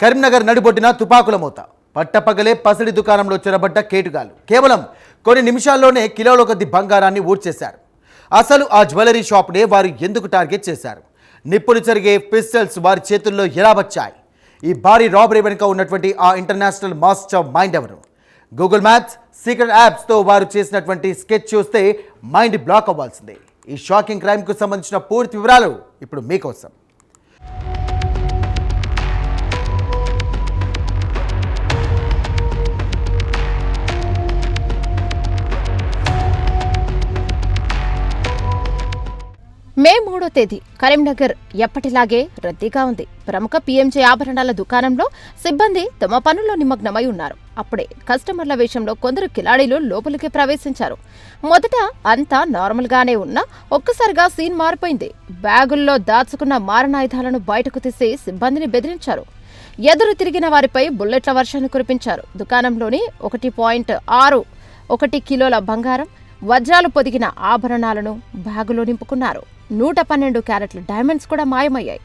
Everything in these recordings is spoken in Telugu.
కరీంనగర్ నడిబొట్టిన తుపాకుల మోత పట్టపగలే పసిడి దుకాణంలో చొరబడ్డ కేటుగాలు కేవలం కొన్ని నిమిషాల్లోనే కిలోల కొద్ది బంగారాన్ని ఊడ్చేశారు. అసలు ఆ జ్యువెలరీ షాప్నే వారు ఎందుకు టార్గెట్ చేశారు? నిప్పులు జరిగే పిస్టల్స్ వారి చేతుల్లో ఎలా వచ్చాయి? ఈ భారీ రాబరీ వెనుక ఉన్నటువంటి ఆ ఇంటర్నేషనల్ మాస్టర్ మైండ్ ఎవరు? గూగుల్ మ్యాప్స్, సీక్రెట్ యాప్స్తో వారు చేసినటువంటి స్కెచ్ చూస్తే మైండ్ బ్లాక్ అవ్వాల్సిందే. ఈ షాకింగ్ క్రైమ్కు సంబంధించిన పూర్తి వివరాలు ఇప్పుడు మీకోసం. మే 3వ తేదీ కరీంనగర్ ఎప్పటిలాగే రద్దీగా ఉంది. ప్రముఖ పీఎంజే ఆభరణాల దుకాణంలో సిబ్బంది తమ పనుల్లో నిమగ్నమై ఉన్నారు. అప్పుడే కస్టమర్ల వేషంలో కొందరు కిలాడీలు లోపలికి ప్రవేశించారు. మొదట అంతా నార్మల్గానే ఉన్నా ఒక్కసారిగా సీన్ మారిపోయింది. బ్యాగుల్లో దాచుకున్న మారణాయుధాలను బయటకు తీసి సిబ్బందిని బెదిరించారు. ఎదురు తిరిగిన వారిపై బుల్లెట్ల వర్షాన్ని కురిపించారు. దుకాణంలోని 1.61 కిలోల బంగారం, వజ్రాలు పొదిగిన ఆభరణాలను బ్యాగులో నింపుకున్నారు. 112 క్యారెట్ల డైమండ్స్ కూడా మాయమయ్యాయి.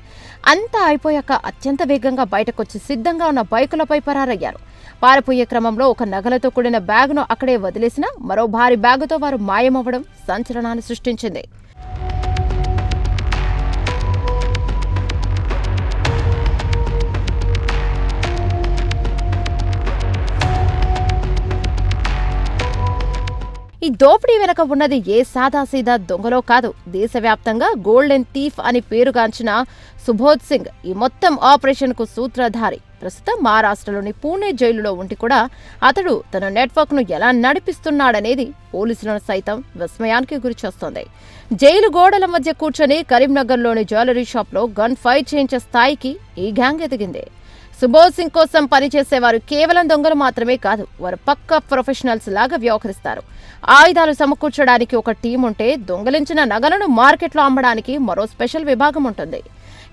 అంతా అయిపోయాక అత్యంత వేగంగా బయటకొచ్చి సిద్ధంగా ఉన్న బైకులపై పరారయ్యారు. పారిపోయే క్రమంలో ఒక నగలతో కూడిన బ్యాగును అక్కడే వదిలేసిన మరో భారీ బ్యాగుతో వారు మాయమవ్వడం సంచలనాన్ని సృష్టించింది. ఈ దోపిడీ వెనక ఉన్నది ఏ సాదాసీదా దొంగలో కాదు, దేశవ్యాప్తంగా గోల్డెన్ థీఫ్ అని పేరుగాంచిన సుబోధ్ సింగ్ ఈ మొత్తం ఆపరేషన్కు సూత్రధారి. ప్రస్తుతం మహారాష్ట్రలోని పూణే జైలులో ఉండి కూడా అతడు తన నెట్వర్క్ను ఎలా నడిపిస్తున్నాడనేది పోలీసులను సైతం విస్మయానికి గురిచేస్తోంది. జైలు గోడల మధ్య కూర్చొని కరీంనగర్లోని జ్యువెలరీ షాప్లో గన్ ఫైర్ చేయించే స్థాయికి ఈ గ్యాంగ్ ఎదిగింది. సుబోధ్ సింగ్ కోసం పనిచేసేవారు కేవలం దొంగలు మాత్రమే కాదు, వారు పక్కా ప్రొఫెషనల్స్ లాగా వ్యవహరిస్తారు. ఆయుధాలు సమకూర్చడానికి ఒక టీం ఉంటే, దొంగలించిన నగలను మార్కెట్లో అమ్మడానికి మరో స్పెషల్ విభాగం ఉంటుంది.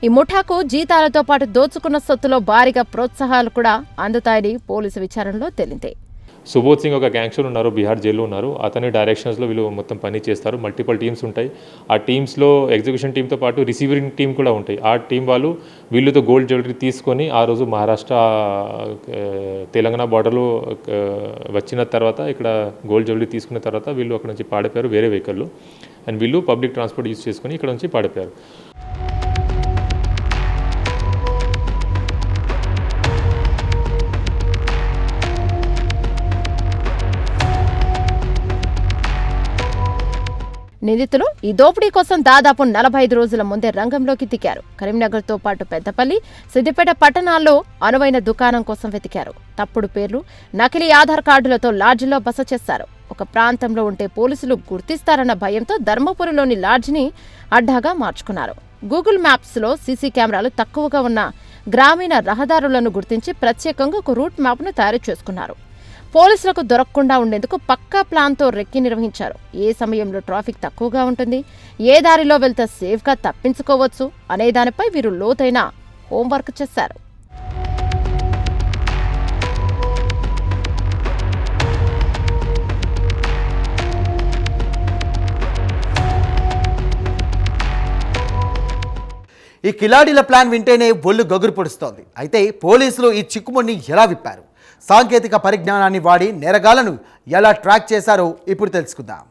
ఈ ముఠాకు జీతాలతో పాటు దోచుకున్న సొత్తులో భారీగా ప్రోత్సాహాలు కూడా అందుతాయని పోలీసు విచారణలో తేలింది. సుబోధ్ సింగ్ ఒక గ్యాంగ్స్టర్ ఉన్నారు, బీహార్ జైల్లో ఉన్నారు. అతని డైరెక్షన్స్లో వీళ్ళు మొత్తం పని చేస్తారు. మల్టిపుల్ టీమ్స్ ఉంటాయి. ఆ టీమ్స్లో ఎగ్జిక్యూషన్ టీంతో పాటు రిసీవింగ్ టీం కూడా ఉంటాయి. ఆ టీం వాళ్ళు వీళ్ళతో గోల్డ్ జ్యువెలరీ తీసుకొని ఆ రోజు మహారాష్ట్ర తెలంగాణ బార్డర్లో వచ్చిన తర్వాత ఇక్కడ గోల్డ్ జ్యువెలరీ తీసుకున్న తర్వాత వీళ్ళు అక్కడ నుంచి పాడిపోయారు వేరే వెహికల్లో. అండ్ వీళ్ళు పబ్లిక్ ట్రాన్స్పోర్ట్ యూజ్ చేసుకొని ఇక్కడ నుంచి పాడిపోయారు. నిందితులు ఈ దోపిడీ కోసం దాదాపు 45 రోజుల ముందే రంగంలోకి దిగారు. కరీంనగర్తో పాటు పెద్దపల్లి, సిద్దిపేట పట్టణాల్లో అనువైన దుకాణం కోసం వెతికారు. తప్పుడు పేర్లు, నకిలీ ఆధార్ కార్డులతో లాడ్జిలో బస చేశారు. ఒక ప్రాంతంలో ఉంటే పోలీసులు గుర్తిస్తారన్న భయంతో ధర్మపురిలోని లాడ్జిని అడ్డాగా మార్చుకున్నారు. గూగుల్ మ్యాప్స్లో సీసీ కెమెరాలు తక్కువగా ఉన్న గ్రామీణ రహదారులను గుర్తించి ప్రత్యేకంగా ఒక రూట్ మ్యాప్ను తయారు చేసుకున్నారు. పోలీసులకు దొరకకుండా ఉండేందుకు పక్కా ప్లాన్తో రెక్కి నిర్వహించారు. ఏ సమయంలో ట్రాఫిక్ తక్కువగా ఉంటుంది, ఏ దారిలో వెళ్తే సేఫ్గా తప్పించుకోవచ్చు అనే దానిపై వీరు లోతైన హోంవర్క్ చేశారు. ఈ కిలాడీల ప్లాన్ వింటేనే ఒళ్ళు గగురు పొడుస్తోంది. అయితే పోలీసులు ఈ చిక్కుముడిని ఎలా విప్పారు? సాంకేతిక పరిజ్ఞానాన్ని వాడి నేరగాళ్లను ఎలా ట్రాక్ చేశారో ఇప్పుడు తెలుసుకుందాం.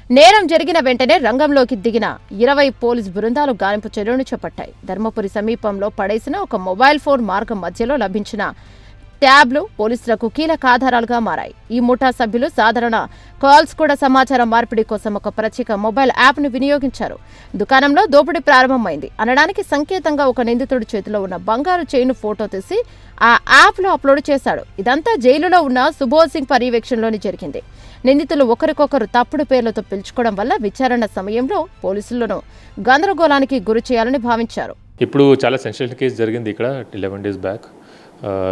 నేరం జరిగిన వెంటనే రంగంలోకి దిగిన 20 పోలీస్ బృందాలు గాలింపు చర్యలను చేపట్టాయి. ధర్మపురి సమీపంలో పడేసిన ఒక మొబైల్ ఫోన్ మార్గం మధ్యలో లభించిన ట్యాబ్లు పోలీసులకు కీలక ఆధారాలుగా మారాయి. ఈ ముఠా సభ్యులు సాధారణ కాల్స్ కూడా సమాచారం మార్పిడి కోసం ఒక ప్రత్యేక మొబైల్ యాప్ను వినియోగించారు. దుకాణంలో దోపిడీ ప్రారంభమైంది అనడానికి సంకేతంగా ఒక నిందితుడి చేతిలో ఉన్న బంగారు చైన్ ఫోటో తీసి ఆ యాప్లో అప్లోడ్ చేశాడు. ఇదంతా జైలులో ఉన్న సుబోధ్ సింగ్ పర్యవేక్షణలోని జరిగింది. నిందితులు ఒకరికొకరు తప్పుడు పేర్లతో పిలుచుకోవడం వల్ల విచారణ సమయంలో పోలీసులను గందరగోళానికి గురి చేయాలని భావించారు. ఇప్పుడు చాలా సెన్సిటివ్ కేసు జరిగింది ఇక్కడ 11 days బ్యాక్.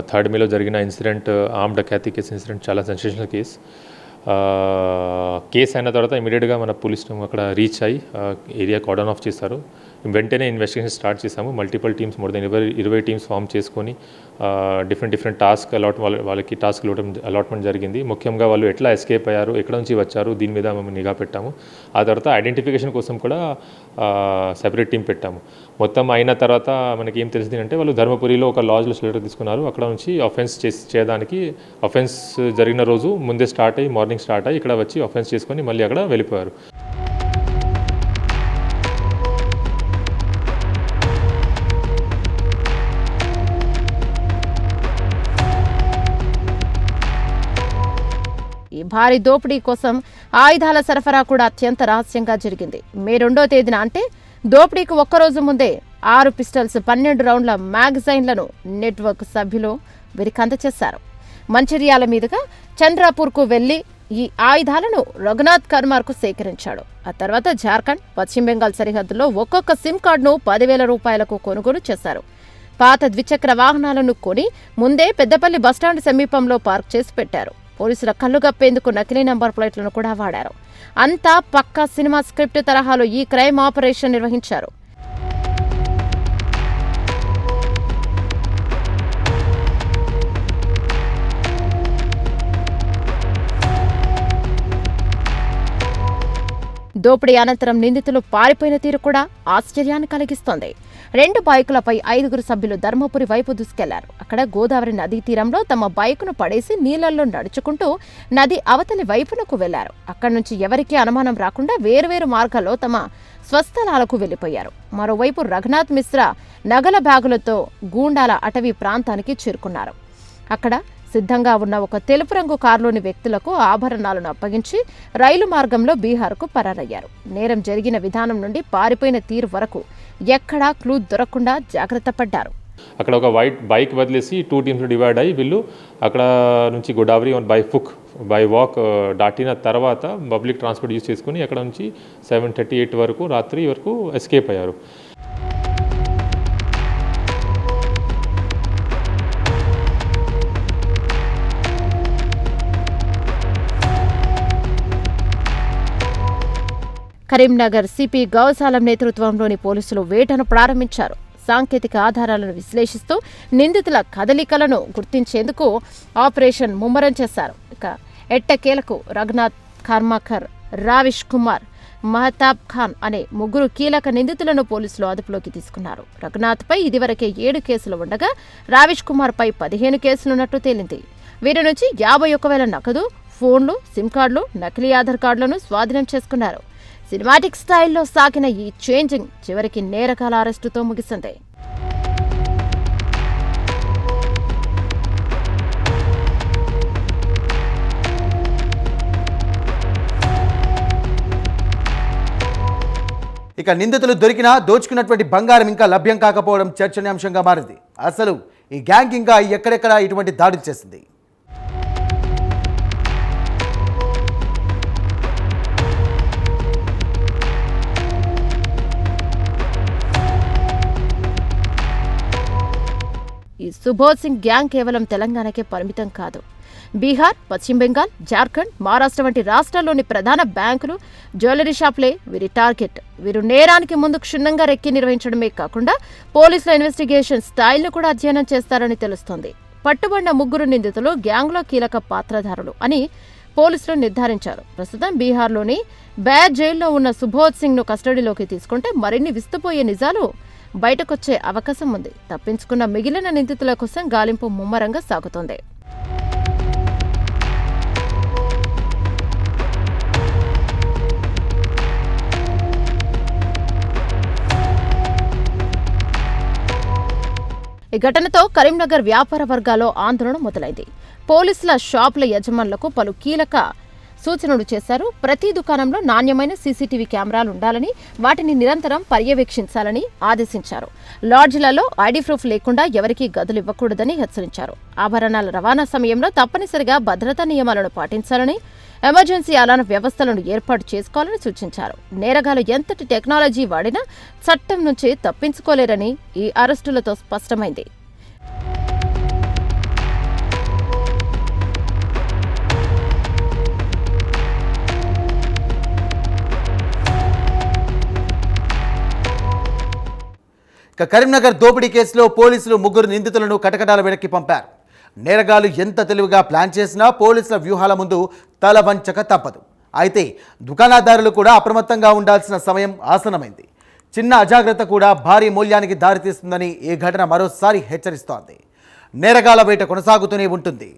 3rd Mayలో జరిగిన incident, arm dacoity case incident చాలా సెన్సేషనల్ కేసు. కేసు అయిన తర్వాత ఇమీడియట్గా మన పోలీస్ టీం అక్కడ రీచ్ అయ్యి ఏరియా కార్డన్ ఆఫ్ చేశారు. వెంటనే ఇన్వెస్టిగేషన్ స్టార్ట్ చేసాము. Multiple teams more than 20 teams form చేసుకొని డిఫరెంట్ టాస్క్ వాళ్ళకి టాస్క్ అలాట్మెంట్ జరిగింది. ముఖ్యంగా వాళ్ళు ఎట్లా ఎస్కేప్ అయ్యారు, ఎక్కడ నుంచి వచ్చారు, దీని మీద మేము నిఘా పెట్టాము. ఆ తర్వాత ఐడెంటిఫికేషన్ కోసం కూడా సెపరేట్ టీం పెట్టాము. మొత్తం అయిన తర్వాత మనకి ఏం తెలిసింది అంటే వాళ్ళు ధర్మపురిలో ఒక లాడ్జ్లో షెల్టర్ తీసుకున్నారు. అక్కడ నుంచి అఫెన్స్ చేయడానికి అఫెన్స్ జరిగిన రోజు ముందే మార్నింగ్ స్టార్ట్ అయ్యి ఇక్కడ వచ్చి అఫెన్స్ చేసుకొని మళ్ళీ అక్కడ వెళ్ళిపోయారు. ఈ భారీ దోపిడీ కోసం ఆయుధాల సరఫరా కూడా అత్యంత రహస్యంగా జరిగింది. మే 2వ తేదీన అంటే దోపిడీకి ఒక్కరోజు ముందే 6 పిస్టల్స్, 12 రౌండ్ల మ్యాగజైన్లను నెట్వర్క్ సభ్యులు వీరికి అందజేశారు. మంచిర్యాల మీదుగా చంద్రాపూర్కు వెళ్లి ఈ ఆయుధాలను రఘునాథ్ కర్మార్కు సేకరించాడు. ఆ తర్వాత జార్ఖండ్, పశ్చిమ బెంగాల్ సరిహద్దులో ఒక్కొక్క సిమ్ కార్డును 10,000 రూపాయలకు కొనుగోలు చేశారు. పాత ద్విచక్ర వాహనాలను కొని ముందే పెద్దపల్లి బస్టాండ్ సమీపంలో పార్క్ చేసి పెట్టారు. పోలీసుల కళ్ళుగప్పేందుకు నకిలీ నంబర్ ప్లేట్లను కూడా వాడారు. అంతా పక్కా సినిమా స్క్రిప్ట్ తరహాలో ఈ క్రైమ్ ఆపరేషన్ నిర్వహించారు. దోపిడీ అనంతరం నిందితులు పారిపోయిన తీరు కూడా ఆశ్చర్యాన్ని కలిగిస్తోంది. 2 బైకులపై 5 సభ్యులు ధర్మపురి వైపు దూసుకెళ్లారు. అక్కడ గోదావరి నదీ తీరంలో తమ బైకును పడేసి నీళ్లలో నడుచుకుంటూ నది అవతలి వైపునకు వెళ్లారు. అక్కడి నుంచి ఎవరికీ అనుమానం రాకుండా వేర్వేరు మార్గాల్లో తమ స్వస్థలాలకు వెళ్లిపోయారు. మరోవైపు రఘునాథ్ మిశ్రా నగల బ్యాగులతో గూండాల అటవీ ప్రాంతానికి చేరుకున్నారు. అక్కడ సిద్ధంగా ఉన్న ఒక తెలుపు రంగు కారులోని వ్యక్తులకు ఆభరణాలను అప్పగించి రైలు మార్గంలో బీహార్కు పరారయ్యారు. నేరం జరిగిన విధానం నుండి పారిపోయిన తీరు వరకు ఎక్కడా క్లూ దొరకకుండా జాగ్రత్త పడ్డారు. అక్కడ ఒక బైక్ వదిలేసి 2 టీమ్స్ డివైడ్ అయ్యి వీళ్ళు అక్కడ నుంచి గోదావరి బై వాక్ దాటిన తర్వాత పబ్లిక్ ట్రాన్స్పోర్ట్ యూజ్ చేసుకుని అక్కడ నుంచి 7:38 రాత్రి వరకు ఎస్కేప్ అయ్యారు. కరీంనగర్ సిపి గౌసాలం నేతృత్వంలోని పోలీసులు వేటను ప్రారంభించారు. సాంకేతిక ఆధారాలను విశ్లేషిస్తూ నిందితుల కదలికలను గుర్తించేందుకు ఆపరేషన్ ముమ్మరం చేశారు. ఇక ఎట్టకేలకు రఘునాథ్ కర్మాకర్, రావిష్ కుమార్, మహతాబ్ ఖాన్ అనే 3 కీలక నిందితులను పోలీసులు అదుపులోకి తీసుకున్నారు. రఘునాథ్పై ఇదివరకే 7 కేసులు ఉండగా రావిష్ కుమార్పై 15 కేసులున్నట్టు తేలింది. వీరి నుంచి 51,000 నగదు, ఫోన్లు, సిమ్ కార్డులు, నకిలీ ఆధార్ కార్డులను స్వాధీనం చేసుకున్నారు. సినిమాటిక్ స్టైల్లో సాగిన ఈ చేంజింగ్ చివరికి నేరగాల అరెస్టుతో ముగిసింది. ఇక నిందితులు దొరికినా దోచుకున్నటువంటి బంగారం ఇంకా లభ్యం కాకపోవడం చర్చనీయాంశంగా మారింది. అసలు ఈ గ్యాంగ్ ఇంకా ఎక్కడెక్కడ ఇటువంటి దాడులు చేసింది? ఈ సుబోధ్ సింగ్ గ్యాంగ్ కేవలం తెలంగాణకే పరిమితం కాదు. బీహార్, పశ్చిమ బెంగాల్, జార్ఖండ్, మహారాష్ట్ర వంటి రాష్ట్రాల్లోని ప్రధాన బ్యాంకులు, జ్యువెలరీ షాపులే వీరి టార్గెట్. వీరు నేరానికి ముందు క్షుణ్ణంగా రెక్కి నిర్వహించడమే కాకుండా పోలీసుల ఇన్వెస్టిగేషన్ స్టైల్ను కూడా అధ్యయనం చేస్తారని తెలుస్తోంది. పట్టుబడిన 3 నిందితులు గ్యాంగ్లో కీలక పాత్రధారులు అని పోలీసులు నిర్ధారించారు. ప్రస్తుతం బీహార్లోని బేర్ జైల్లో ఉన్న సుబోధ్ సింగ్ను కస్టడీలోకి తీసుకుంటే మరిన్ని విస్తుపోయే నిజాలు బయటకొచ్చే అవకాశం ఉంది. తప్పించుకున్న మిగిలిన నిందితుల కోసం గాలింపు ముమ్మరంగా సాగుతోంది. ఈ ఘటనతో కరీంనగర్ వ్యాపార వర్గాల్లో ఆందోళన మొదలైంది. పోలీసుల షాపుల యజమానులకు పలు కీలక సూచనలు చేశారు. ప్రతి దుకాణంలో నాణ్యమైన సీసీటీవీ కెమెరాలు ఉండాలని, వాటిని నిరంతరం పర్యవేక్షించాలని ఆదేశించారు. లాడ్జిలలో ఐడీ ప్రూఫ్ లేకుండా ఎవరికీ గదులు ఇవ్వకూడదని హెచ్చరించారు. ఆభరణాల రవాణా సమయంలో తప్పనిసరిగా భద్రతా నియమాలను పాటించాలని, ఎమర్జెన్సీ అలారం వ్యవస్థలను ఏర్పాటు చేసుకోవాలని సూచించారు. నేరగాలు ఎంతటి టెక్నాలజీ వాడినా చట్టం నుంచి తప్పించుకోలేరని ఈ అరెస్టులతో స్పష్టమైంది. ఇక కరీంనగర్ దోపిడీ కేసులో పోలీసులు 3 నిందితులను కటకటాల వెనక్కి పంపారు. నేరగాళ్లు ఎంత తెలివిగా ప్లాన్ చేసినా పోలీసుల వ్యూహాల ముందు తల వంచక తప్పదు. అయితే దుకాణదారులు కూడా అప్రమత్తంగా ఉండాల్సిన సమయం ఆసన్నమైంది. చిన్న అజాగ్రత్త కూడా భారీ మూల్యానికి దారితీస్తుందని ఈ ఘటన మరోసారి హెచ్చరిస్తోంది. నేరగాళ్ల వేట కొనసాగుతూనే ఉంటుంది.